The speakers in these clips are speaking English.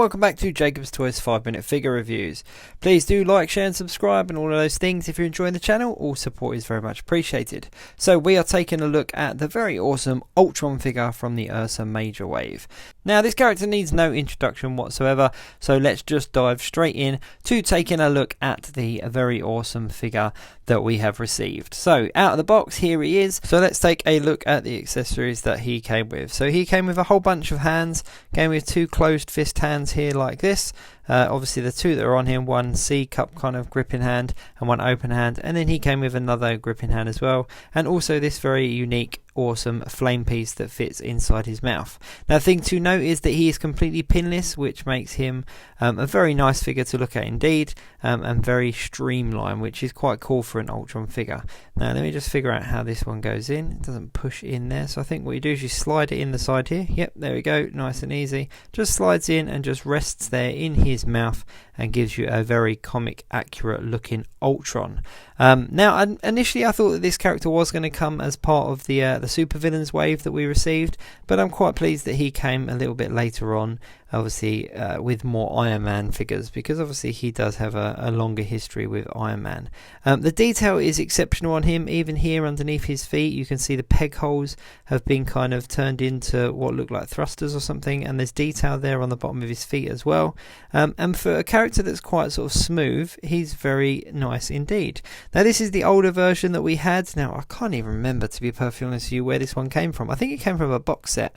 welcome back to Jacob's Toys 5-minute figure reviews. Please do like, share and subscribe and all of those things if you're enjoying the channel. All support is very much appreciated. So we are taking a look at the very awesome Ultron figure from the Ursa Major wave. Now this character needs no introduction whatsoever, so let's just dive straight in to taking a look at the very awesome figure that we have received. So out of the box, here he is. So let's take a look at the accessories that he came with. So he came with a whole bunch of hands, came with two closed fist hands here like this. Obviously the two that are on him, one C cup kind of gripping hand and one open hand, and then he came with another gripping hand as well, and also this very unique awesome flame piece that fits inside his mouth. Now the thing to note is that he is completely pinless, which makes him a very nice figure to look at indeed, and very streamlined, which is quite cool for an Ultron figure. Now let me just figure out how this one goes in. It doesn't push in there, so I think what you do is you slide it in the side here. Yep, there we go, nice and easy. Just slides in and just rests there in his mouth and gives you a very comic accurate looking Ultron. Now initially I thought that this character was going to come as part of the super villains wave that we received, but I'm quite pleased that he came a little bit later on, obviously with more Ironman figures, because obviously he does have a longer history with Ironman. The detail is exceptional on him. Even here underneath his feet you can see the peg holes have been kind of turned into what look like thrusters or something, and there's detail there on the bottom of his feet as well. And for a character that's quite sort of smooth, he's very nice indeed. Now this is the older version that we had. Now I can't even remember, to be perfectly honest with you, where this one came from. I think it came from a box set.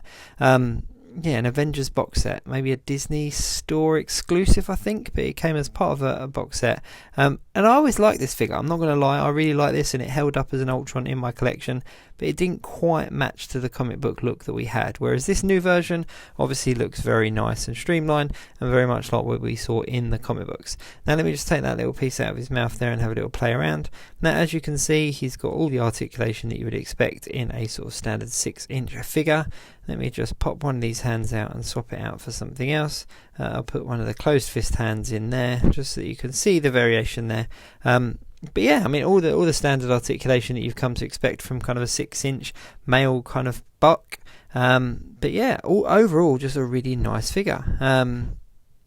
Yeah, an Avengers box set, maybe a Disney store exclusive I think, but it came as part of a box set. And I always liked this figure, I'm not going to lie, I really like this, and it held up as an Ultron in my collection, but it didn't quite match to the comic book look that we had, whereas this new version obviously looks very nice and streamlined and very much like what we saw in the comic books. Now let me just take that little piece out of his mouth there and have a little play around. Now as you can see, he's got all the articulation that you would expect in a sort of standard 6-inch figure. Let me just pop one of these hands out and swap it out for something else. I'll put one of the closed fist hands in there just so that you can see the variation there. But yeah, I mean all the standard articulation that you've come to expect from kind of a 6-inch male kind of buck. But yeah, overall just a really nice figure.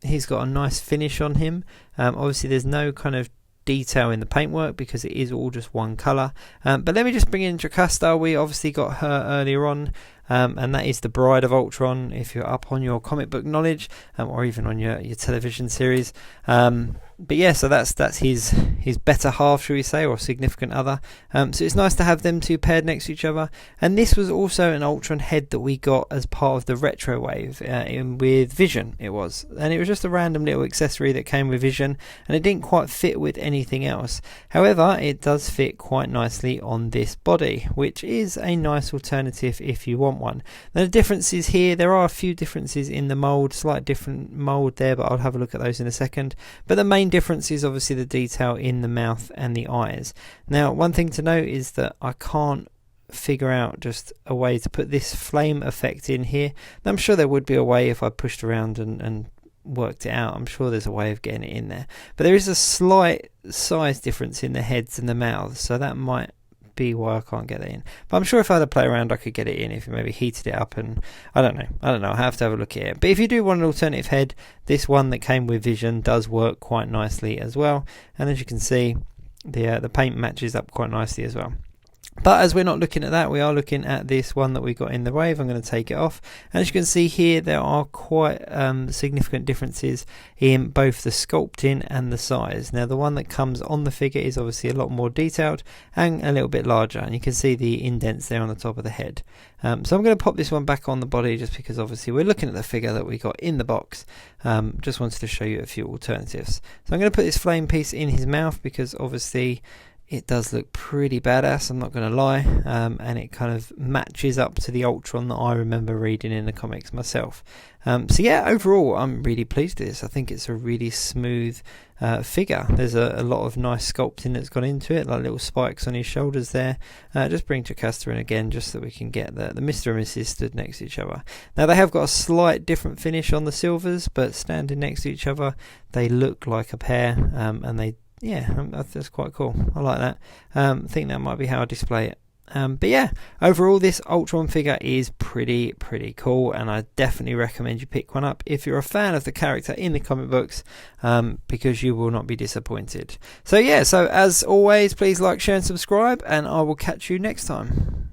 He's got a nice finish on him. Obviously there's no kind of detail in the paintwork because it is all just one colour. But let me just bring in Jocasta. We obviously got her earlier on, and that is the bride of Ultron if you're up on your comic book knowledge, or even on your television series. But yeah, so that's his better half, shall we say, or significant other. So it's nice to have them two paired next to each other. And this was also an Ultron head that we got as part of the retro wave with Vision. It was, and it was just a random little accessory that came with Vision, and it didn't quite fit with anything else. However, it does fit quite nicely on this body, which is a nice alternative if you want one. Now the differences here, there are a few differences in the mould, slight different mould there, but I'll have a look at those in a second. But the main difference is obviously the detail in the mouth and the eyes. Now one thing to note is that I can't figure out just a way to put this flame effect in here. I'm sure there would be a way if I pushed around and worked it out. I'm sure there's a way of getting it in there, but there is a slight size difference in the heads and the mouths, so that might be why I can't get it in. But I'm sure if I had to play around I could get it in if you maybe heated it up, and I don't know, I have to have a look at it. But if you do want an alternative head, this one that came with Vision does work quite nicely as well, and as you can see the paint matches up quite nicely as well. But as we're not looking at that, we are looking at this one that we got in the wave. I'm going to take it off, and as you can see here there are quite significant differences in both the sculpting and the size. Now the one that comes on the figure is obviously a lot more detailed and a little bit larger, and you can see the indents there on the top of the head. So I'm going to pop this one back on the body just because obviously we're looking at the figure that we got in the box. Just wanted to show you a few alternatives. So I'm going to put this flame piece in his mouth because obviously it does look pretty badass, I'm not going to lie, and it kind of matches up to the Ultron that I remember reading in the comics myself. So yeah, overall I'm really pleased with this. I think it's a really smooth figure. There's a lot of nice sculpting that's gone into it, like little spikes on his shoulders there. Just bring Jocasta in again just so we can get the Mr. and Mrs. stood next to each other. Now they have got a slight different finish on the silvers, but standing next to each other they look like a pair, and they yeah, that's quite cool. I like that. I think that might be how I display it But yeah, overall this Ultron figure is pretty cool, and I definitely recommend you pick one up if you're a fan of the character in the comic books, because you will not be disappointed. So yeah, so as always, please like, share and subscribe, and I will catch you next time.